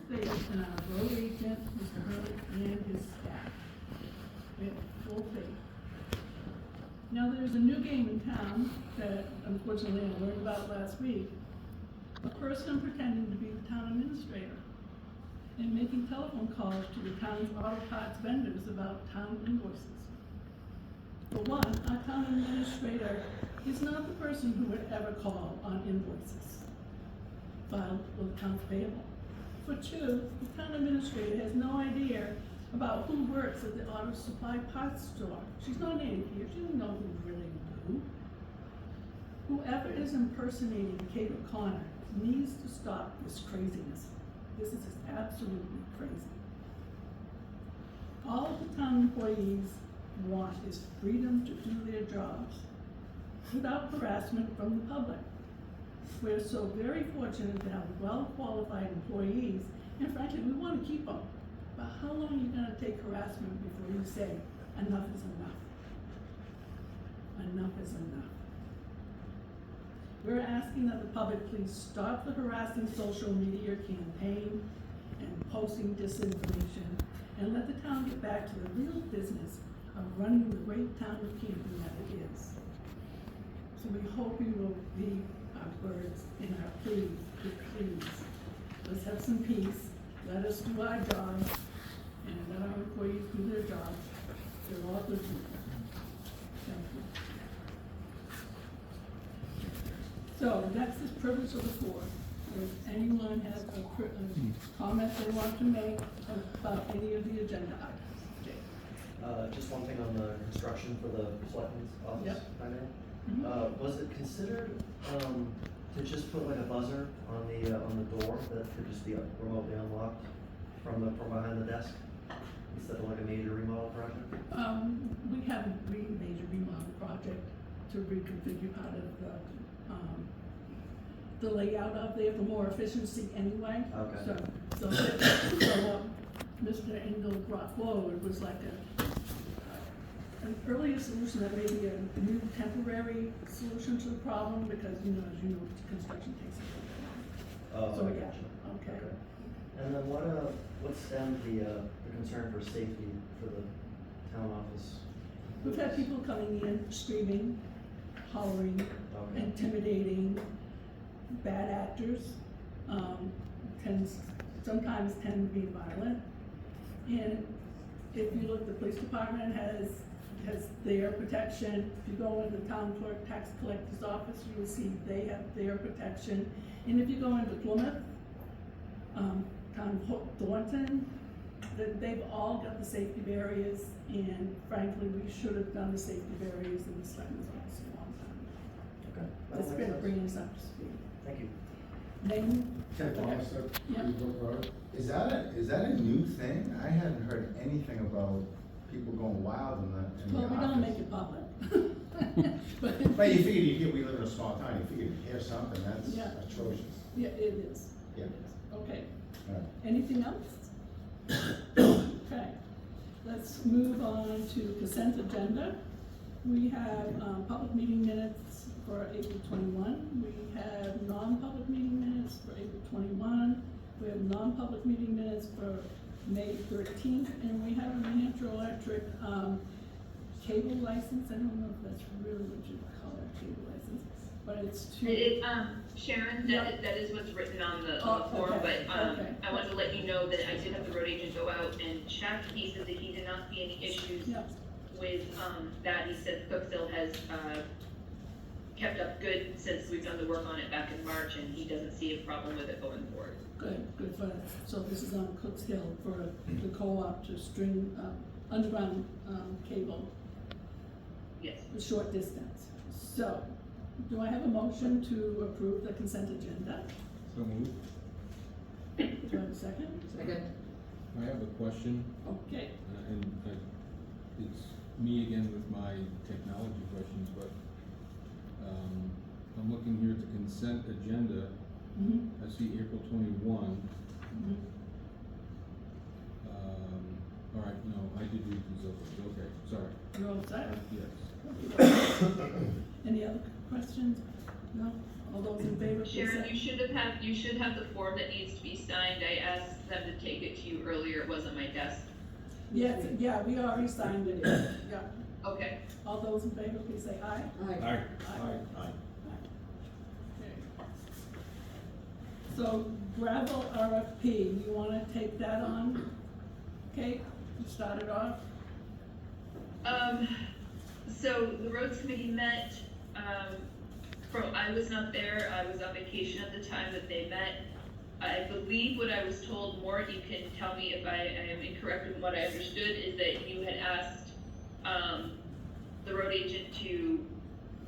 faith in our road agent, Mr. Hurley, and his staff. We have full faith. Now, there's a new game in town that unfortunately I learned about last week. A person pretending to be the town administrator and making telephone calls to the town's auto parts vendors about town invoices. For one, our town administrator is not the person who would ever call on invoices filed with accounts payable. For two, the town administrator has no idea about who works at the auto supply parts store. She's not named here, she doesn't know who really who. Whoever is impersonating Kate O'Connor needs to stop this craziness. This is just absolutely crazy. All of the town employees want is freedom to do their jobs without harassment from the public. We're so very fortunate to have well-qualified employees, and frankly, we want to keep them. But how long are you going to take harassment before you say, enough is enough? Enough is enough. We're asking that the public please stop the harassing social media campaign and posting disinformation, and let the town get back to the real business of running the great town of Campton that it is. So we hope you will be our words in our pleas, please. Let's have some peace, let us do our job, and let our employees do their job. They're all good people. Thank you. So next is privilege of the floor. Does anyone have a comment they want to make about any of the agenda items? Jay. Just one thing on the construction for the selectmen's office. Yep. Down there. Mm-hmm. Was it considered to just put like a buzzer on the door that could just be remotely unlocked from behind the desk instead of like a major remodel project? We have a major remodel project to reconfigure part of the layout of there for more efficiency anyway. Okay. So Mr. Engel brought forward was like an earlier solution that may be a new temporary solution to the problem, because as you know, construction takes a little bit long. Oh, So I yeah, gotcha. okay. And then what stemmed the concern for safety for the town office? We've had people coming in screaming, hollering, Okay. intimidating, bad actors, sometimes tend to be violent. And if you look, the police department has their protection. If you go into the town clerk, tax collector's office, you will see they have their protection. And if you go into Plymouth, town of Thornton, they've all got the safety barriers, and frankly, we should have done the safety barriers in the selectmen's office a long time ago. Okay. That's been bringing us up to speed. Thank you. Name? Yep. Is that a new thing? I hadn't heard anything about people going wild in the Well, we office. don't make it public. But you figured we live in a small town, you figured you'd hear something, that's Yeah. atrocious. Yeah, it is. Yeah. It is. Okay. All right. Anything else? Okay. Let's move on to consent agenda. We have public meeting minutes for April 21. We have non-public meeting minutes for April 21. We have non-public meeting minutes for May 13th, and we have a New Hampshire Electric cable license. I don't know if that's really what you call a cable license, but it's to. Sharon, Yep. that is what's written on the Oh, form, okay, but okay. I wanted to let you know that I did have the road agent go out and check. He said that he did not see any issues Yep. with that. He said Cooksville has kept up good since we've done the work on it back in March, and he doesn't see a problem with it going forward. Good for, so this is on Cooks Hill for the co-op to string underground cable, Yes. a short distance. So, do I have a motion to approve the consent agenda? So moved. Do I have a second? Second. I have a question, Okay, and it's me again with my technology questions, but I'm looking here at the consent agenda. mm-hmm. I see April 21. Mm-hmm. All right, no, I did read these over. Okay, sorry. You're all set? Yes. Any other questions? No? All those in favor, please Sharon, say. you should have the form that needs to be signed. I asked them to take it to you earlier, it wasn't my desk. Yes, yeah, we already signed it, yeah. Okay, All those in favor, please say aye. Aye. Aye. So gravel RFP, you wanna take that on? Kate, you start it off? so the roads committee met, I was not there, I was on vacation at the time that they met. I believe what I was told, Mort, you can tell me if I am incorrect in what I understood, is that you had asked, the road agent to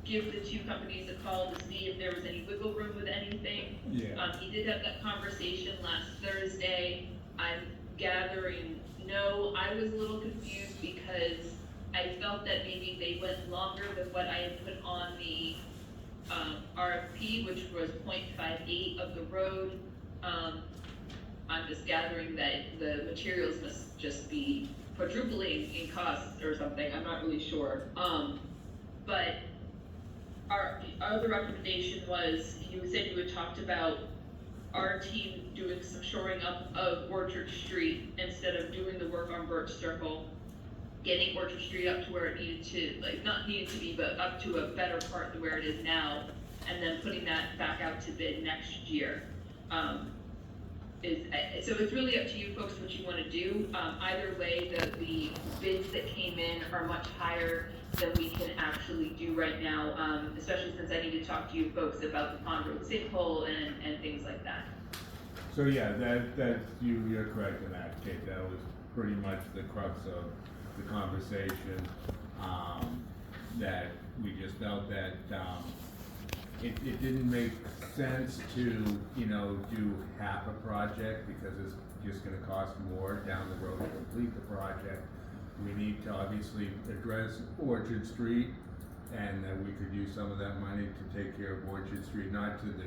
give the two companies a call to see if there was any wiggle room with anything. Yeah. He did have that conversation last Thursday. I'm gathering, no, I was a little confused because I felt that maybe they went longer than what I had put on the, RFP, which was 0.58 of the road. I'm just gathering that the materials must just be quadrupling in cost or something, I'm not really sure. But our other recommendation was, you said you had talked about our team doing some shoring up of Orchard Street instead of doing the work on Birch Circle, getting Orchard Street up to where it needed to, like, not needed to be, but up to a better part than where it is now, and then putting that back out to bid next year. So it's really up to you folks what you wanna do. Either way, the bids that came in are much higher than we can actually do right now, especially since I need to talk to you folks about the Pond Road sinkhole and things like that. So yeah, you're correct in that, Kate, that was pretty much the crux of the conversation, that we just felt that, it didn't make sense to, do half a project because it's just gonna cost more down the road to complete the project. We need to obviously address Orchard Street, and that we could use some of that money to take care of Orchard Street, not to the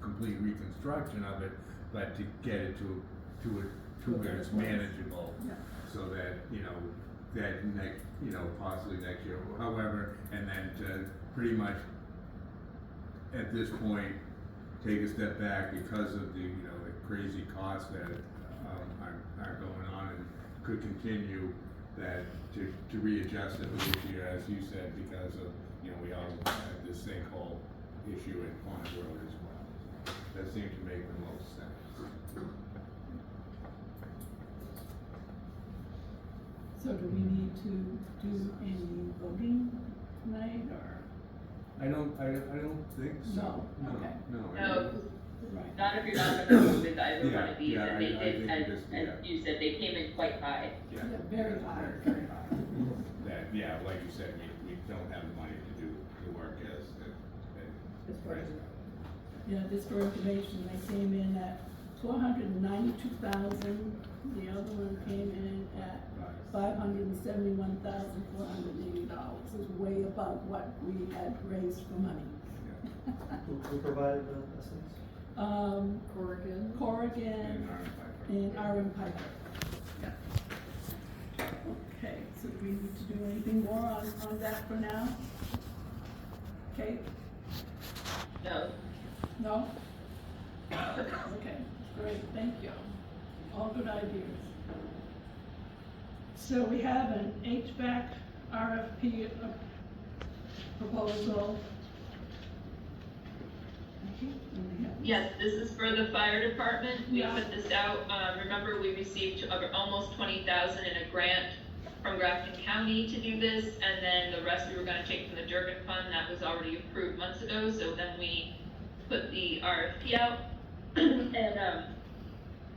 complete reconstruction of it, but to get it to where it's manageable. Yeah. So that, that next, possibly next year, however, and then to pretty much at this point, take a step back because of the, the crazy costs that, are going on and could continue, that to readjust it this year, as you said, because of, we all had this sinkhole issue at Pond Road as well. That seemed to make the most sense. So do we need to do any voting tonight, or? I don't think so. No, okay. No. Right. Not if you're not gonna move with either one of these, Yeah, and they I did, think as, just, yeah. as you said, they came in quite high. Yeah, Very high. very high. That, like you said, we don't have the money to do the work as Yeah, just for information, they came in at $492,000, the other one came in at $571,480, is way above what we had raised for money. Who provided the estimates? Corrigan and RM Piper. Yeah. Okay, so do we need to do anything more on that for now? Okay, No, no? Okay, great, thank you. All good ideas. So we have an HVAC RFP proposal. yes, this is for the fire department, we Yeah. put this out, remember, we received almost 20,000 in a grant from Grafton County to do this, and then the rest we were gonna take from the Durgan Fund, that was already approved months ago, so then we put the RFP out, and,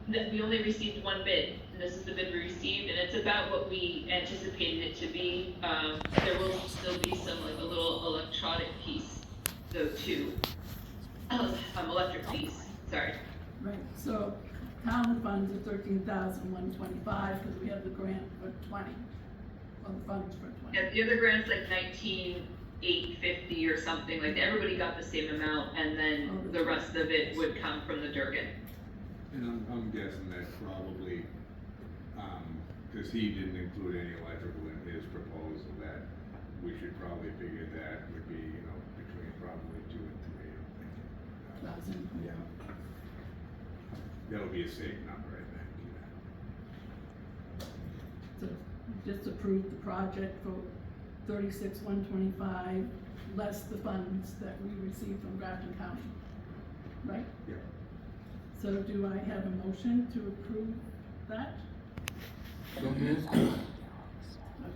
then we only received one bid, and this is the bid we received, and it's about what we anticipated it to be. There will still be some, like, a little electronic piece, though, too. Electric piece, sorry. Right, so town funds are $13,125, because we have the grant for 20, well, the funds for 20. Yeah, the other grant's like 19,850 or something, like, everybody got the same amount, and then the rest of it would come from the Durgan. And I'm guessing that probably, cause he didn't include any electrical in his proposal, that we should probably figure that would be, between probably 2 and 3, I'm thinking. Thousand. Yeah. That would be a safe number, I think. just approve the project for 36,125, less the funds that we received from Grafton County, right? Yeah. So do I have a motion to approve that?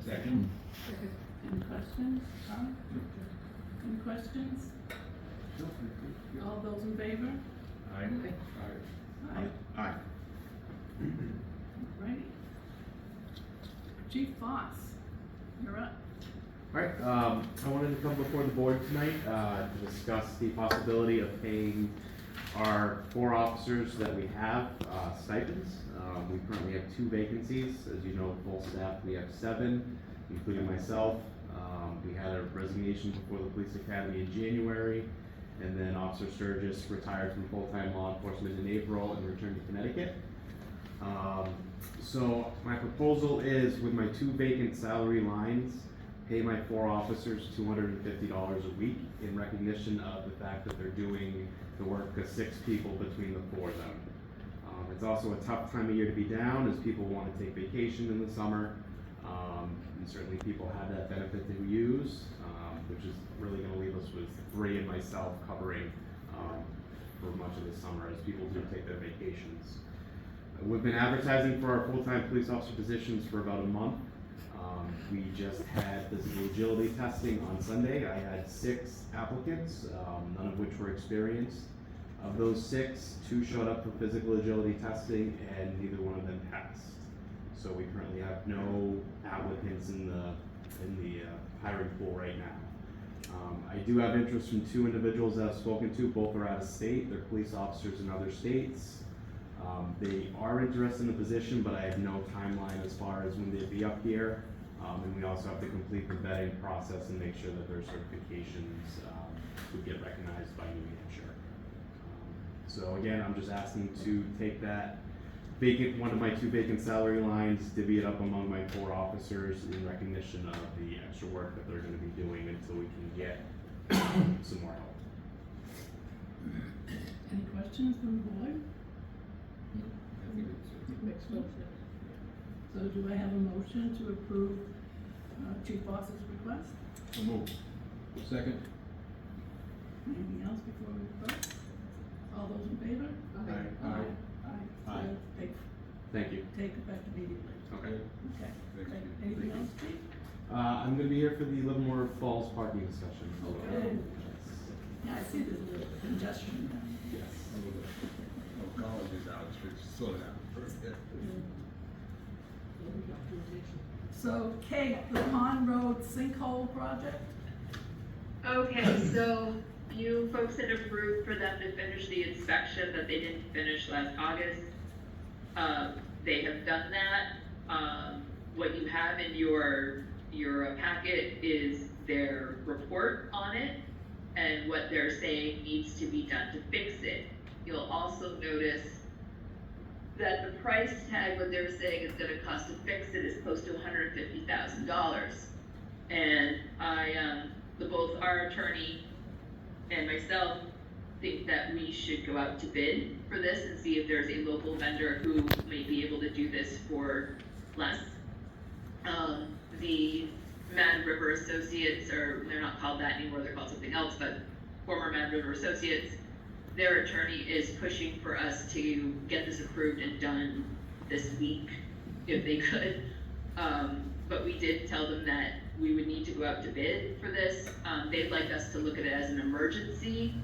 Second. Any questions? Tom? Any questions? All those in favor? Aye. Aye. Aye. Alrighty. Chief Foss, you're up. Alright, I wanted to come before the board tonight, to discuss the possibility of paying our 4 officers that we have, stipends. We currently have 2 vacancies, as you know, full staff, we have 7, including myself. We had a resignation before the police academy in January, and then Officer Sturgis retired from full-time law enforcement in April and returned to Connecticut. So my proposal is, with my 2 vacant salary lines, pay my 4 officers $250 a week in recognition of the fact that they're doing the work of 6 people between the 4 of them. It's also a tough time of year to be down, as people want to take vacation in the summer. And certainly people have that benefit to use, which is really going to leave us with 3 and myself covering for much of the summer as people do take their vacations. We've been advertising for our full-time police officer positions for about a month. We just had physical agility testing on Sunday. I had 6 applicants, none of which were experienced. Of those 6, 2 showed up for physical agility testing and neither one of them passed. So we currently have no applicants in the hiring pool right now. I do have interest from 2 individuals that I've spoken to. Both are out of state. They're police officers in other states. They are interested in the position, but I have no timeline as far as when they'd be up here. And we also have to complete the vetting process and make sure that their certifications would get recognized by New Hampshire. So again, I'm just asking to take that vacant, one of my 2 vacant salary lines, divvy it up among my 4 officers in recognition of the extra work that they're gonna be doing until we can get some more help. Any questions from the board? So do I have a motion to approve Chief Foss's request? So move. Second. Anything else before we vote? All those in favor? Aye. Aye. Aye. So Thank you. take effect immediately. Okay. Okay. Thank Great. you. Anything Thank else, Chief? I'm gonna be here for the Livermore Falls parking discussion. Okay. Yeah, I see there's a little congestion now. Yes. Oh, college is out, should slow down. So Kate, the Pond Road sinkhole project? Okay, so you folks had approved for them to finish the inspection that they didn't finish last August. They have done that. What you have in your packet is their report on it and what they're saying needs to be done to fix it. You'll also notice that the price tag, what they're saying is gonna cost to fix it, is close to $150,000. And both our attorney and myself think that we should go out to bid for this and see if there's a local vendor who may be able to do this for less. The Mad River Associates, or they're not called that anymore, they're called something else, but former Mad River Associates, their attorney is pushing for us to get this approved and done this week, if they could. But we did tell them that we would need to go out to bid for this. They'd like us to look at it as an emergency,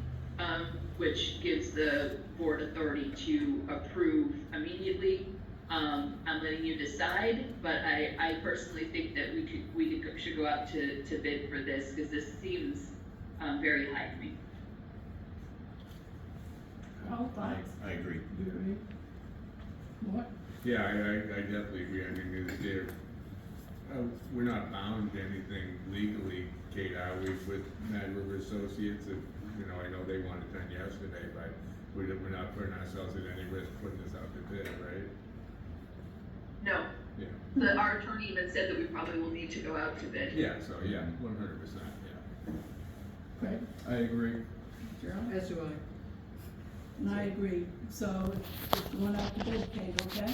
which gives the board authority to approve immediately. I'm letting you decide, but I personally think that we should go out to bid for this, because this seems very high to me. All thoughts? I agree. You agree? What? Yeah, I definitely agree. I mean, we're not bound to anything legally, Kate, are we, with Mad River Associates? If, I know they wanted it done yesterday, but we're not putting ourselves at any risk putting this out to bid, right? No. Yeah. Our attorney even said that we probably will need to go out to bid. Yeah, so, yeah, 100%, yeah. Craig? I agree. Gerald? As do I. And I agree. So it's going out to bid, Kate, okay?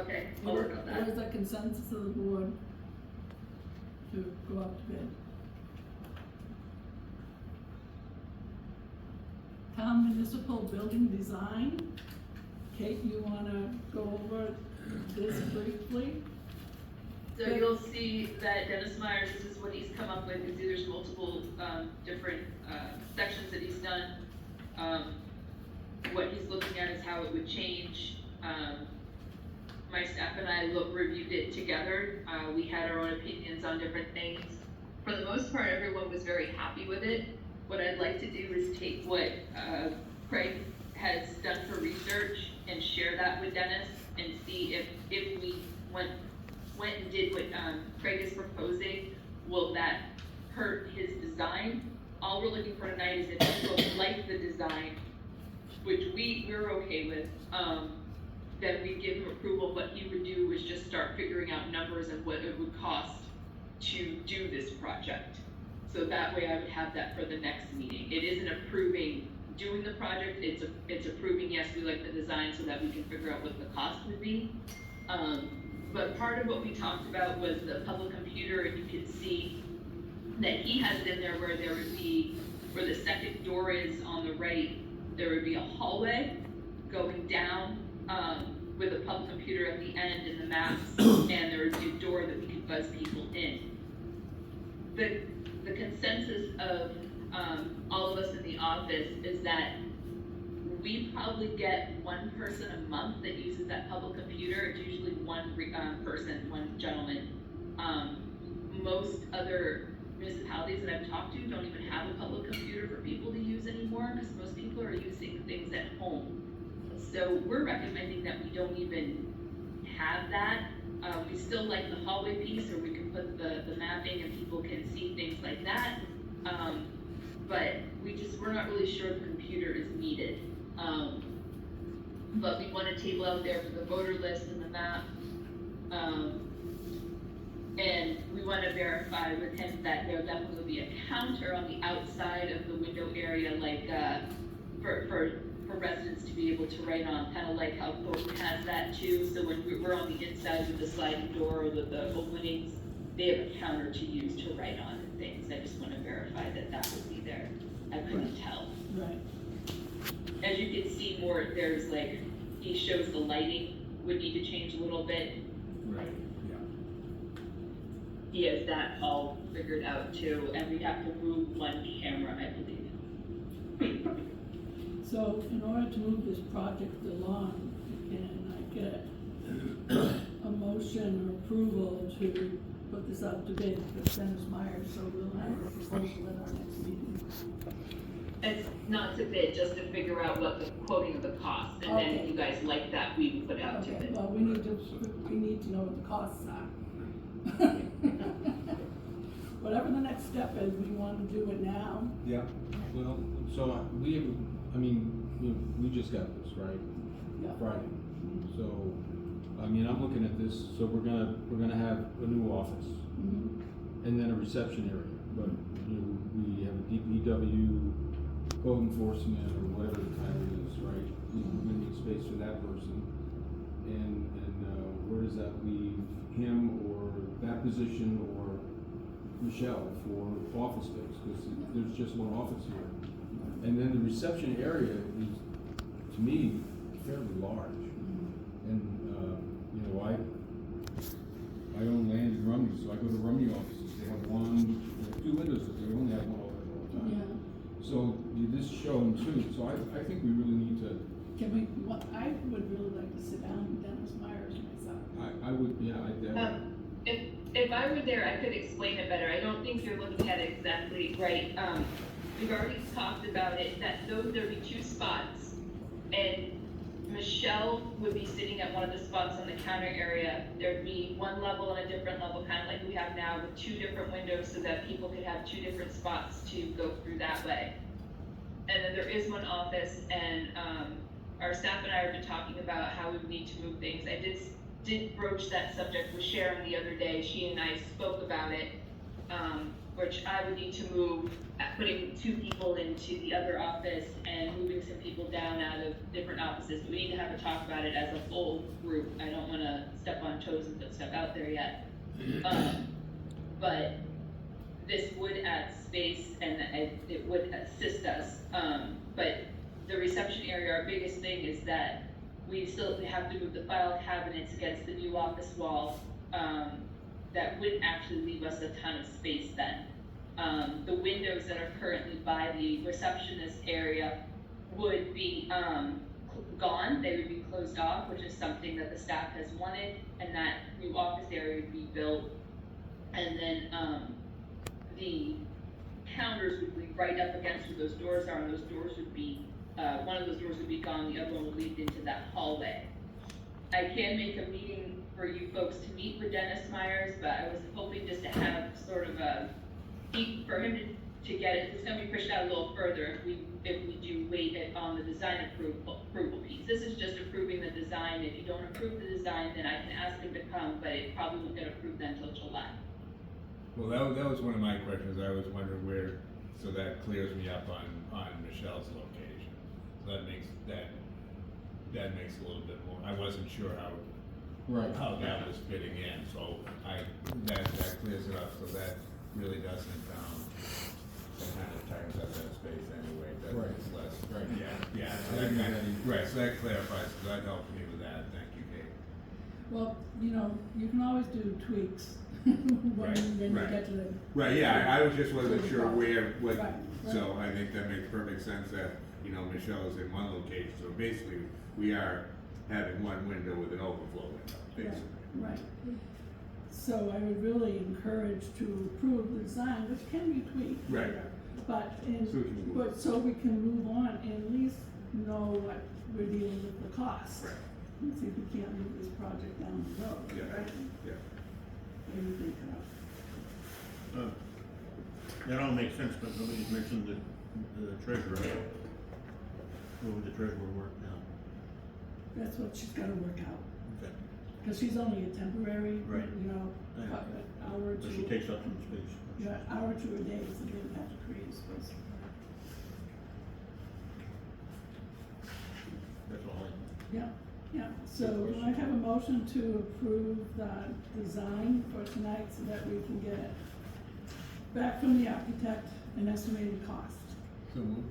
Okay, I'll work on What is that. the consensus of the board to go out to bid? Town municipal building design. Kate, you wanna go over this briefly? So you'll see that Dennis Myers, this is what he's come up with, you see there's multiple, different, sections that he's done. What he's looking at is how it would change. My staff and I reviewed it together, we had our own opinions on different things. For the most part, everyone was very happy with it. What I'd like to do is take what, Craig has done for research and share that with Dennis and see if we went and did what, Craig is proposing, will that hurt his design? All we're looking for tonight is if people like the design, which we're okay with, then we give him approval. What he would do is just start figuring out numbers and what it would cost to do this project. So that way I would have that for the next meeting. It isn't approving doing the project, it's approving, yes, we like the design so that we can figure out what the cost would be. But part of what we talked about was the public computer, and you can see that he has it in there where there would be, where the second door is on the right, there would be a hallway going down, with a public computer at the end and the maps, and there would be a door that we could buzz people in. The consensus of, all of us in the office is that we probably get one person a month that uses that public computer. It's usually one person, one gentleman. Most other municipalities that I've talked to don't even have a public computer for people to use anymore, because most people are using things at home. So we're recommending that we don't even have that. We still like the hallway piece, or we can put the mapping and people can see things like that. But we're not really sure the computer is needed. But we want a table out there for the voter list and the map. And we want to verify with him that there definitely will be a counter on the outside of the window area, like, for residents to be able to write on, kind of like how Thornton has that too. So when we're on the inside with the sliding door or the openings, they have a counter to use to write on and things. I just want to verify that that will be there. I couldn't tell. Right. As you can see more, there's like, he shows the lighting would need to change a little bit. Right, yeah. He has that all figured out too, and we have to move one camera, I believe. So in order to move this project along, can I get a motion or approval to put this out to bid for Dennis Myers, so we'll have a proposal at our next meeting? It's not to bid, just to figure out what the quoting of the cost, and then Okay. if you guys like that, we would put it out to Okay, bid. well, we need to know what the costs are. Whatever the next step is, we wanna do it now. Yeah, well, so we just got this, right? Yeah. Friday. So, I'm looking at this, so we're gonna have a new office Mhm. and then a reception area. But, we have a DPW, code enforcement, or whatever the title is, right? We're gonna need space for that person. And where does that leave him or that position or Michelle for office space? Because there's just one office here. And then the reception area is, to me, fairly large. And, I own land in Rumney, so I go to Rumney offices. They have two windows, but they only have one open all the time. Yeah, So you just show them two. So I think we really need to, I would really like to sit down with Dennis Myers myself. I would, yeah, I definitely. If I were there, I could explain it better. I don't think you're looking at it exactly right. We've already talked about it, that there'd be two spots, and Michelle would be sitting at one of the spots on the counter area. There'd be one level and a different level, kind of like we have now, with two different windows so that people could have two different spots to go through that way. And then there is one office, and our staff and I have been talking about how we would need to move things. I did broach that subject with Sharon the other day. She and I spoke about it. which I would need to move, putting 2 people into the other office and moving some people down out of different offices. We need to have a talk about it as a full group. I don't wanna step on toes and put stuff out there yet. But this would add space and it would assist us. But the reception area, our biggest thing is that we still have to move the file cabinets against the new office wall. That wouldn't actually leave us a ton of space then. The windows that are currently by the receptionist area would be gone. They would be closed off, which is something that the staff has wanted, and that new office area would be built. And then the counters would be right up against where those doors are, and those doors would be, one of those doors would be gone, the other one would lead into that hallway. I can make a meeting for you folks to meet with Dennis Myers, but I was hoping just to have sort of a, for him to get it, it's gonna be pushed out a little further if we do wait on the design approval piece. This is just approving the design. If you don't approve the design, then I can ask him to come, but it probably won't get approved until July. Well, that was one of my questions. I was wondering where, so that clears me up on Michelle's location. So that makes a little bit more, I wasn't sure how that was fitting in, so that clears it up, so that really doesn't, that kind of tightens up that space anyway, that Right. it's less. Right. Yeah, so I that didn't kind know that of, either. right, so that clarifies, so that helped me with that, thank you, Kate. Well, you know, you can always do tweaks when you Right. get to the. Right, yeah, I was just wasn't to the sure project. where, what, Right, so I think that makes perfect sense that, you know, Michelle is in one location, so basically, we are having one window with an overflow window, basically. Right. So I would really encourage to approve the design, which can be tweaked Right. later. But So we can move. so we can move on and at least know what we're dealing with the cost. Right. And see if we can't move this project down the road, Yeah. right? Yeah. What do you think, Carl? That all makes sense, but nobody's mentioned the treasurer. What would the treasurer work now? That's what she's gotta work out, Okay. cause she's only a temporary, Right. you know, Yeah. hour or So two. she takes up some space. Yeah, hour or two a day is the big have to create space. That's all I. Yeah, so I have a motion to approve the design for tonight so that we can get it back from the architect, an estimated cost. So moved.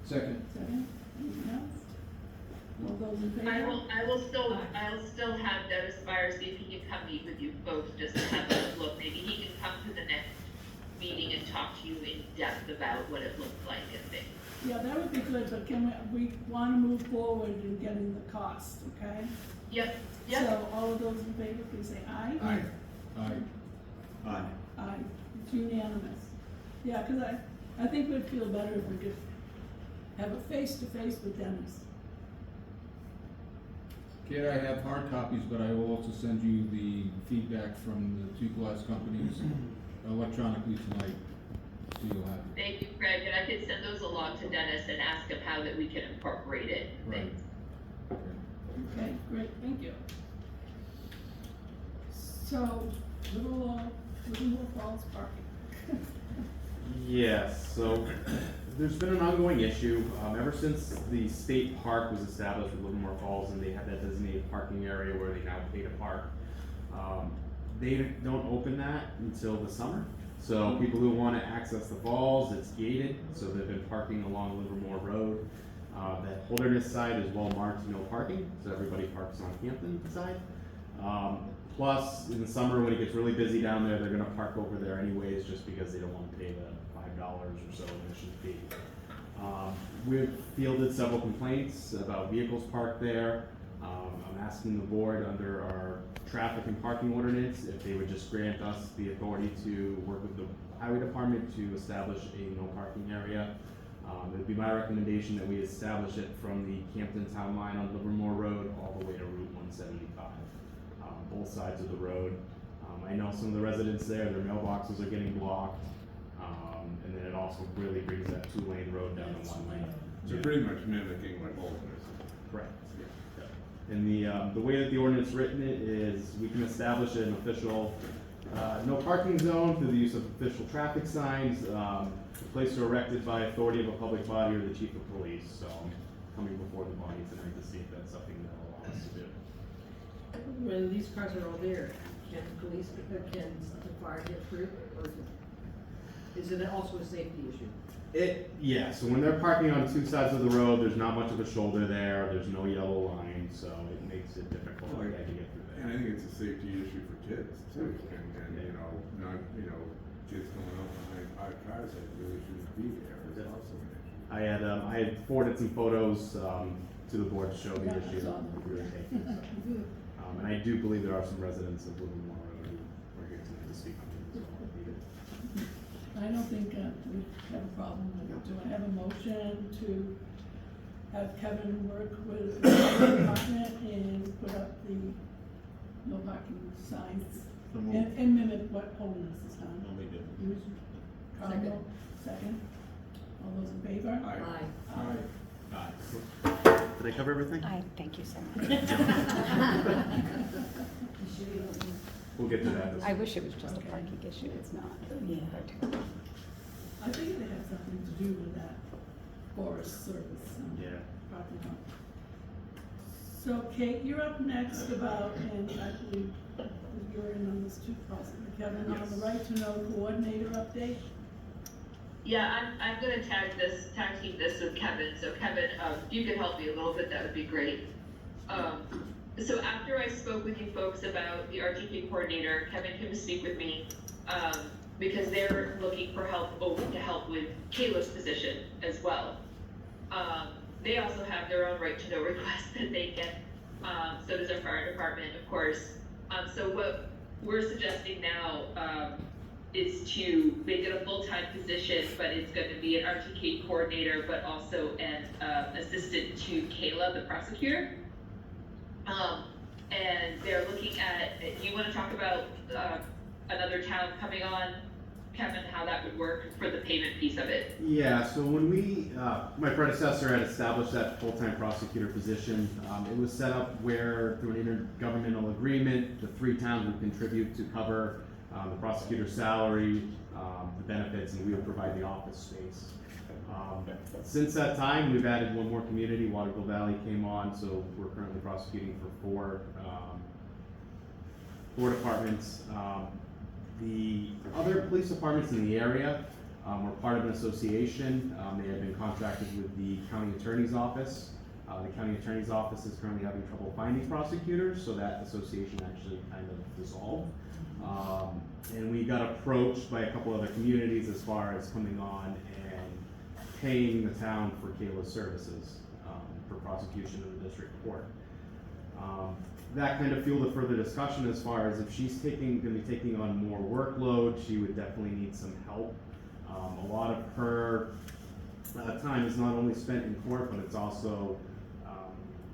Second. Second, anything else? All those in favor? I will still have Dennis Myers see if he can come meet with you folks, just to have a look. Maybe he can come to the next meeting and talk to you in depth about what it looks like and things. Yeah, that would be good, but can we wanna move forward in getting the cost, okay? Yep. So all of those in favor, please say aye. Aye. Aye. Aye, it's unanimous. Yeah, cause I think we'd feel better if we could have a face-to-face with Dennis. Kate, I have hard copies, but I will also send you the feedback from the 2 glass companies electronically tonight, so you'll have it. Thank you, Craig, and I can send those along to Dennis and ask him how that we can incorporate it. Right. Okay. Okay, great, thank you. So, Little Falls Parking. Yes, so there's been an ongoing issue, ever since the state park was established with Livermore Falls and they had that designated parking area where they now pay to park. They don't open that until the summer. So people who wanna access the falls, it's gated, so they've been parking along Livermore Road. That Holderness side is well marked, no parking, so everybody parks on Campton side. Plus, in the summer, when it gets really busy down there, they're gonna park over there anyways, just because they don't wanna pay the $5 or so admission fee. We've fielded several complaints about vehicles parked there. I'm asking the board under our traffic and parking ordinance if they would just grant us the authority to work with the highway department to establish a no parking area. It would be my recommendation that we establish it from the Campton Town Line on Livermore Road all the way to Route 175. Both sides of the road. I know some of the residents there, their mailboxes are getting blocked. And then it also really brings that 2-lane road down to 1 lane. So pretty much mimicking what Bolton is. Correct. Yeah. And the way that the ordinance written it is, we can establish an official No parking zone through the use of official traffic signs, placed or erected by authority of a public body or the chief of police, so I'm coming before the body tonight to see if that's something they'll allow us to do. When these cars are all there, can police, can the fire get through, or is it also a safety issue? Yeah, so when they're parking on two sides of the road, there's not much of a shoulder there, there's no yellow line, so it makes it difficult to get through And I there. think it's a safety issue for kids too, and, you know, not, you know, kids going up behind five cars that really shouldn't be there, is also an issue. I had forwarded some photos, to the board to show the Yeah, I issue saw them. that we were taking, so. And I do believe there are some residents of Livermore who are here tonight to speak on it as well. I don't think we have a problem with it. Do I have a motion to have Kevin work with the fire department and put up the no parking signs So moved. and mimic what Holiness has done? No, we didn't. Use Carlo, second. All those in favor? Aye. Aye. Did I cover everything? I thank you so much. We'll get to that. I wish it was just a Okay. parking issue, it's not. Yeah. I think it had something to do with that Forest Service. Yeah. Parking lot. So Kate, you're up next about, and I believe you're in on this too, possibly, Kevin, on the right to know coordinator update. Yeah, I'm gonna tag team this with Kevin, so Kevin, if you could help me a little bit, that would be great. So after I spoke with you folks about the RTP coordinator, Kevin came to speak with me, because they're looking for help, to help with Kayla's position as well. They also have their own right to know requests that they get, so does our fire department, of course. So what we're suggesting now, is to make it a full-time position, but it's going to be an RTK coordinator, but also an assistant to Kayla, the prosecutor. And they're looking at, you want to talk about another town coming on, Kevin, how that would work for the payment piece of it? Yeah, so when we, my predecessor had established that full-time prosecutor position, it was set up where through an intergovernmental agreement, the 3 towns would contribute to cover the prosecutor's salary, the benefits, and we would provide the office space. Since that time, we've added one more community, Waterville Valley came on, so we're currently prosecuting for 4 departments. The other police departments in the area were part of an association. They had been contracted with the county attorney's office. The county attorney's office is currently having trouble finding prosecutors, so that association actually kind of dissolved. And we got approached by a couple other communities as far as coming on and paying the town for Kayla's services for prosecution in the district court. That kind of fueled a further discussion as far as if she's going to be taking on more workload, she would definitely need some help. A lot of her time is not only spent in court, but it's also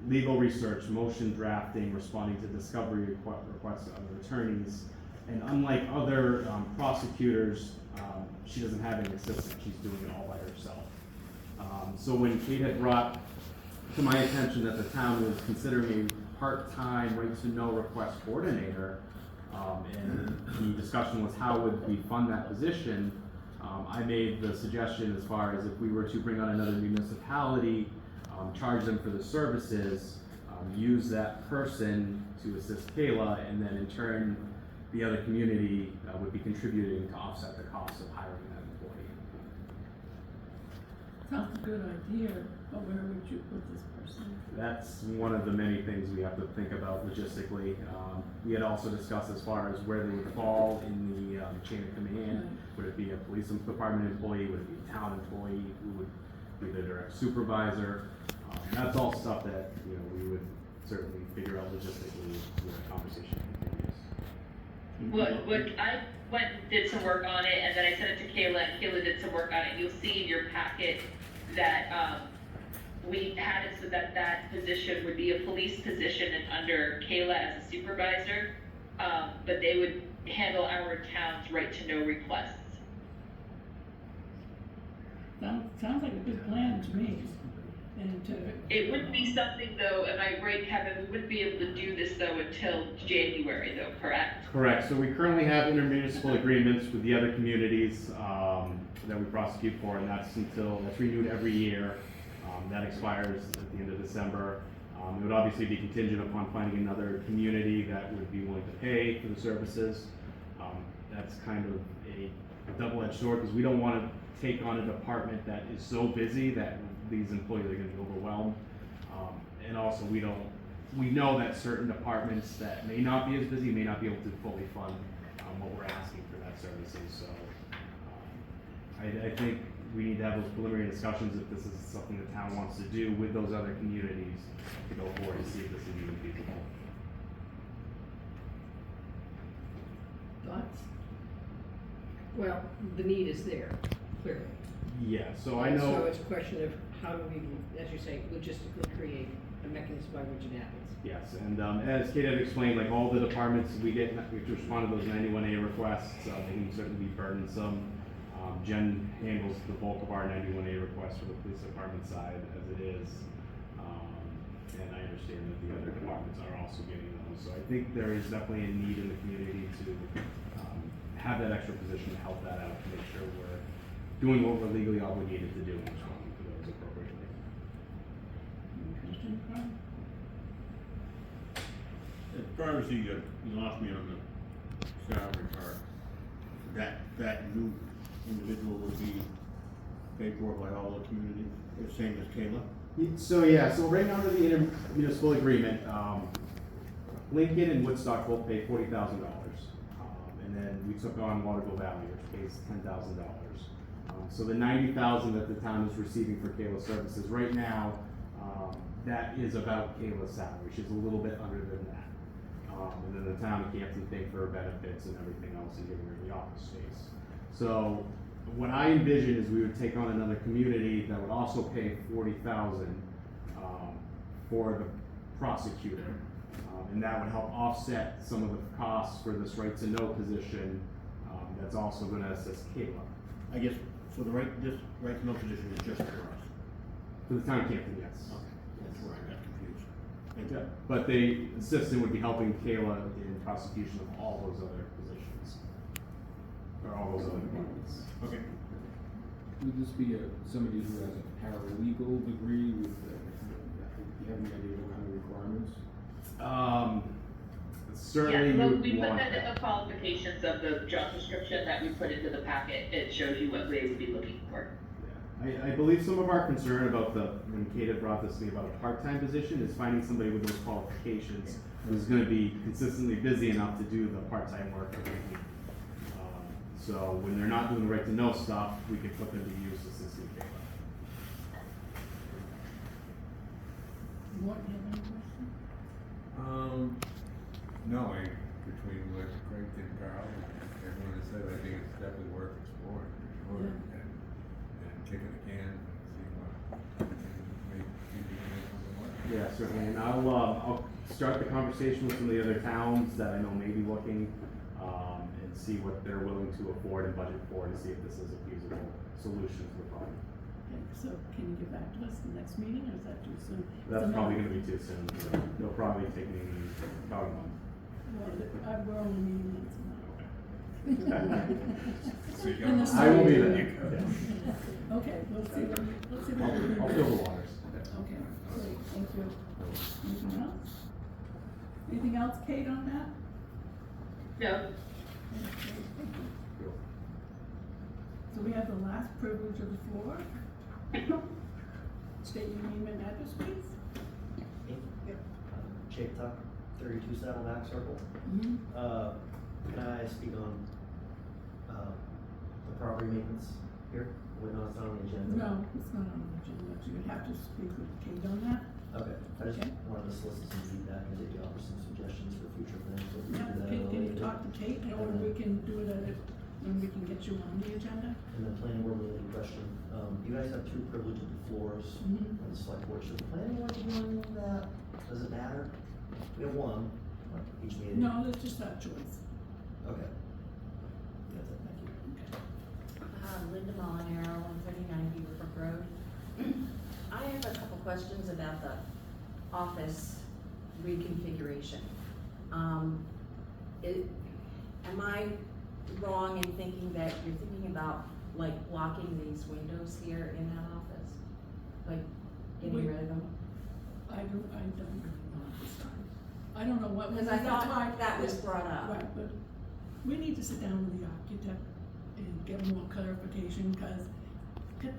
legal research, motion drafting, responding to discovery requests of other attorneys. And unlike other prosecutors, she doesn't have an assistant, she's doing it all by herself. So when Kate had brought to my attention that the town was considering a part-time right-to-know request coordinator, and the discussion was how would we fund that position, I made the suggestion as far as if we were to bring on another municipality, charge them for the services, use that person to assist Kayla, and then in turn, the other community would be contributing to offset the cost of hiring that employee. Sounds a good idea, but where would you put this person? That's one of the many things we have to think about logistically. We had also discussed as far as where they would fall in the chain of command. Would it be a police department employee? Would it be a town employee? Who would be the direct supervisor? That's all stuff that we would certainly figure out logistically when the conversation continues. What I went and did some work on it, and then I sent it to Kayla, and Kayla did some work on it. You'll see in your packet that we had it so that that position would be a police position and under Kayla as a supervisor, but they would handle our town's right to know requests. Sounds like a good plan to me. And to, It wouldn't be something though, am I right, Kevin, we wouldn't be able to do this though until January though, correct? Correct, so we currently have intermunicipal agreements with the other communities, that we prosecute for, and that's renewed every year. That expires at the end of December. It would obviously be contingent upon finding another community that would be willing to pay for the services. That's kind of a double-edged sword, because we don't wanna take on a department that is so busy that these employees are gonna be overwhelmed. And also, we know that certain departments that may not be as busy may not be able to fully fund what we're asking for that services, so I think we need to have those preliminary discussions if this is something the town wants to do with those other communities to go forward and see if this is even feasible. Thoughts? Well, the need is there, clearly. Yeah, so I So know, it's a question of how do we, as you say, logistically create a mechanism by which it happens. yes, and as Kate had explained, like all the departments, we respond to those 91A requests, they can certainly be burdensome. Jen handles the bulk of our 91A requests for the police department side as it is. And I understand that the other departments are also getting those. So I think there is definitely a need in the community to have that extra position to help that out, to make sure we're doing what we're legally obligated to do and responding to those appropriately. Christian, Carl? As far as you lost me on the salary part, that new individual would be paid for by all the community, the same as Kayla? So right now under the intermunicipal agreement, Lincoln and Woodstock both pay $40,000. And then we took on Waterville Valley, which pays $10,000. So the $90,000 that the town is receiving for Kayla's services right now, that is about Kayla's salary. She's a little bit under than that. And then the town of Campton paying for her benefits and everything else and giving her the office space. So what I envision is we would take on another community that would also pay $40,000 for the prosecutor. And that would help offset some of the costs for this right to know position that's also gonna assist Kayla. I guess, so this right to know position is just for us? For the town of Campton, yes. Okay, that's where I got confused. Thank you. Yeah, but the assistant would be helping Kayla in prosecution of all those other positions. Or all those other departments. Okay. Would this be somebody who has a paralegal degree with, do you have any idea what kind of requirements? Certainly Yeah, well, you we would put want that in that. the qualifications of the job description that we put into the packet, it shows you what they would be looking for. Yeah. I believe some of our concern about when Kate had brought this to me about a part-time position is finding somebody with those qualifications who's gonna be consistently busy enough to do the part-time work that we need. So when they're not doing the right to know stuff, we can put them to use assisting Kayla. What, do you have any question? No, between what Craig and Carl and everyone has said, I think it's definitely worth exploring, for sure, and kicking the can, see what, maybe we can make something work. Yeah, certainly, and I'll start the conversation with some of the other towns that I know may be looking, and see what they're willing to afford and budget for, to see if this is a feasible solution to the problem. Okay, so can you get back to us in the next meeting, or is that too soon? That's So probably now- gonna be too soon, so it'll probably take me about a month. Well, we're only meeting once a So you In the got- I will be there. month. Okay, we'll see what we can do. I'll fill the waters. Okay, great, thank you. Anything else? Anything else, Kate, on that? No, Okay, thank you. So we have the last privilege of the floor. State your name and address, please. Jake Tuck, 32 Saddleback Circle. Mm-hmm. Can I speak on, the property maintenance here? We're not on the agenda. No, it's not on the agenda, you would have to speak with Kate on that. Okay, I just Okay. wanted to solicit some feedback and maybe offer some suggestions for future things. So we Yeah, can do that Kate, at a can you later talk date. to Kate, or we can do it at when we can get you on the agenda? And then planning board related question, you guys have 2 privileged floors Mhm. on the select board. Should the planning board be on that? Does it matter? We have 1, each meeting. No, that's just our choice. Okay. That's it, thank you. Okay. Linda Molinaro, 139 Beaverbrook Road. I have a couple questions about the office reconfiguration. Am I wrong in thinking that you're thinking about like blocking these windows here in that office? Like getting rid of them? I don't really know at this time. I don't know what. Because I that's why- thought that was brought up. Right, but we need to sit down with the architect and get more clarification, because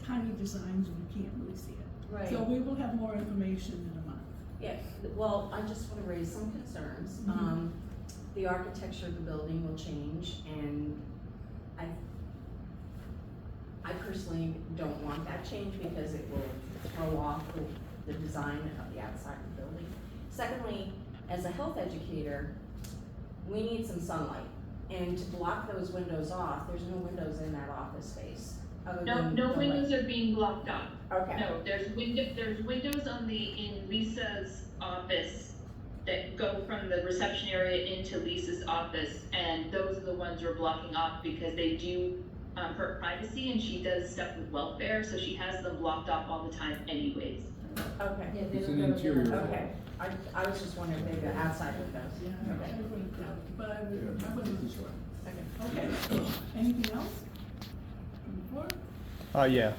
tiny designs, we can't really see it. Right. So we will have more information in a month. Yeah, well, I just wanna raise some concerns. Mhm. The architecture of the building will change, and I personally don't want that change because it will throw off the design of the outside of the building. Secondly, as a health educator, we need some sunlight, and to block those windows off, there's no windows in that office space. Other No, than no the windows light. are being blocked off. Okay. No, there's windows in Lisa's office that go from the reception area into Lisa's office, and those are the ones we're blocking off because they do, her privacy, and she does stuff with welfare, so she has them blocked off all the time anyways. Okay. Yeah, they It's don't an go interior there. Okay, I was just wondering, maybe the outside windows. Yeah, Okay. I wouldn't doubt it, but I wouldn't. This way. Okay. Okay, anything else? From the floor? Yeah,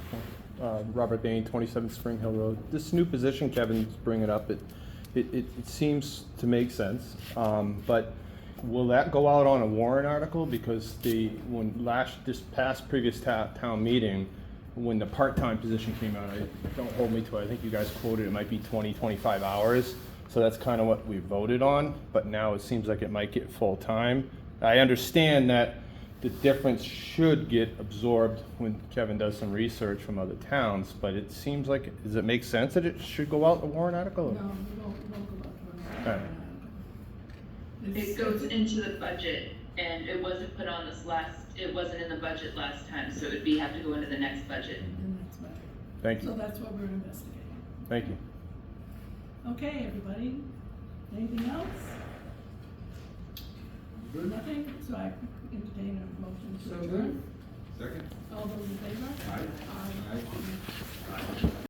Robert Bain, 27 Spring Hill Road. This new position Kevin's bringing up, it seems to make sense, but will that go out on a warrant article? Because this past previous town meeting, when the part-time position came out, don't hold me to it, I think you guys quoted it might be 20, 25 hours. So that's kind of what we voted on, but now it seems like it might get full-time. I understand that the difference should get absorbed when Kevin does some research from other towns, but it seems like, does it make sense that it should go out a warrant article? No, we won't go back to Alright. It goes into the budget, and it wasn't put on it wasn't in the budget last time, so it would have to go into the next budget. Thank So you, that's what we're investigating. thank you. Okay, everybody, anything else? Nothing, so I entertain a motion to So adjourn. Second? All those in favor? Aye. Aye. Aye.